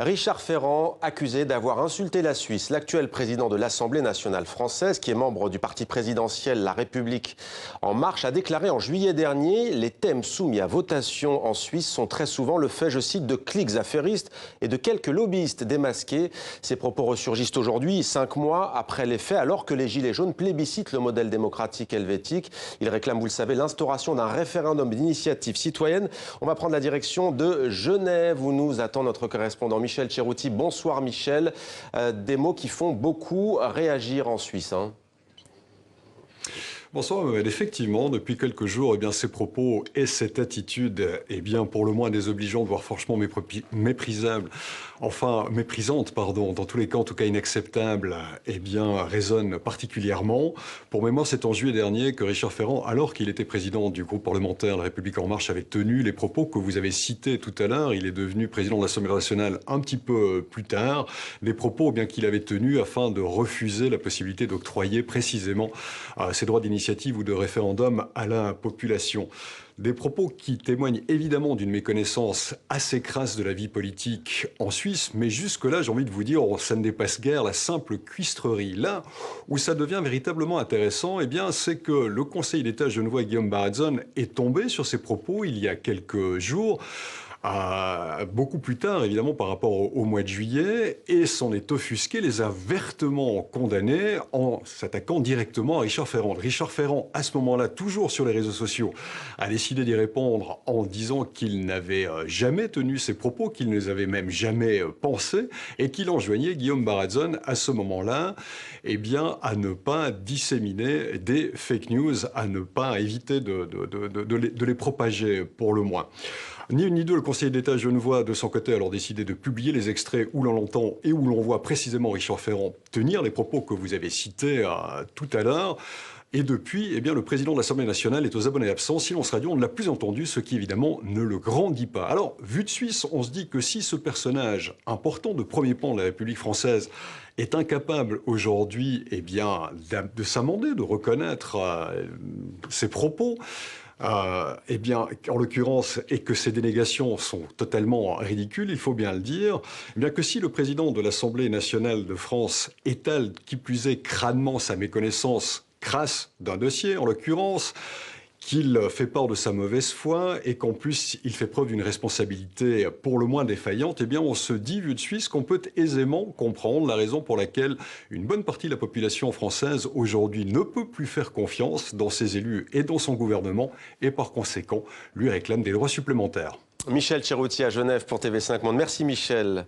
Richard Ferrand, accusé d'avoir insulté la Suisse. L'actuel président de l'Assemblée nationale française, qui est membre du parti présidentiel La République En Marche, a déclaré en juillet dernier: les thèmes soumis à votation en Suisse sont très souvent le fait, je cite, de cliques affairistes et de quelques lobbyistes démasqués. Ces propos ressurgissent aujourd'hui, 5 mois après les faits, alors que les Gilets jaunes plébiscitent le modèle démocratique helvétique. Ils réclament, vous le savez, l'instauration d'un référendum d'initiative citoyenne. On va prendre la direction de Genève, où nous attend notre correspondant Michel Cerutti. Bonsoir Michel. Des mots qui font beaucoup réagir en Suisse. Bonsoir Mohamed. Effectivement, depuis quelques jours, ces propos et cette attitude, pour le moins désobligeante, voire franchement méprisante, dans tous les cas, en tout cas inacceptable, résonnent particulièrement. Pour mémoire, c'est en juillet dernier que Richard Ferrand, alors qu'il était président du groupe parlementaire La République En Marche, avait tenu les propos que vous avez cités tout à l'heure. Il est devenu président de l'Assemblée nationale un petit peu plus tard. Des propos qu'il avait tenus afin de refuser la possibilité d'octroyer précisément ces droits d'initiative ou de référendum à la population. Des propos qui témoignent évidemment d'une méconnaissance assez crasse de la vie politique en Suisse, mais jusque-là, j'ai envie de vous dire, ça ne dépasse guère la simple cuistrerie. Là où ça devient véritablement intéressant, c'est que le Conseil d'État genevois Guillaume Baratzon est tombé sur ces propos il y a quelques jours, beaucoup plus tard, évidemment, par rapport au mois de juillet, et s'en est offusqué, les a vertement condamnés en s'attaquant directement à Richard Ferrand. Richard Ferrand, à ce moment-là, toujours sur les réseaux sociaux, a décidé d'y répondre en disant qu'il n'avait jamais tenu ces propos, qu'il ne les avait même jamais pensés, et qu'il enjoignait Guillaume Baratzon, à ce moment-là, à ne pas disséminer des fake news, à ne pas éviter de les propager, pour le moins. Ni une ni deux, le Conseil d'État genevois, de son côté, a alors décidé de publier les extraits où l'on l'entend et où l'on voit précisément Richard Ferrand tenir les propos que vous avez cités tout à l'heure. Et depuis, le président de l'Assemblée nationale est aux abonnés absents. Silence radio, on ne l'a plus entendu, ce qui évidemment ne le grandit pas. Alors, vu de Suisse, on se dit que si ce personnage important de premier plan de la République française est incapable aujourd'hui de s'amender, de reconnaître ses propos, en l'occurrence, et que ces dénégations sont totalement ridicules, il faut bien le dire, que si le président de l'Assemblée nationale de France étale, qui plus est, crânement sa méconnaissance crasse d'un dossier, en l'occurrence, qu'il fait part de sa mauvaise foi et qu'en plus il fait preuve d'une responsabilité pour le moins défaillante, on se dit, vu de Suisse, qu'on peut aisément comprendre la raison pour laquelle une bonne partie de la population française aujourd'hui ne peut plus faire confiance dans ses élus et dans son gouvernement et par conséquent lui réclame des droits supplémentaires. Michel Cerutti à Genève pour TV5 Monde. Merci Michel.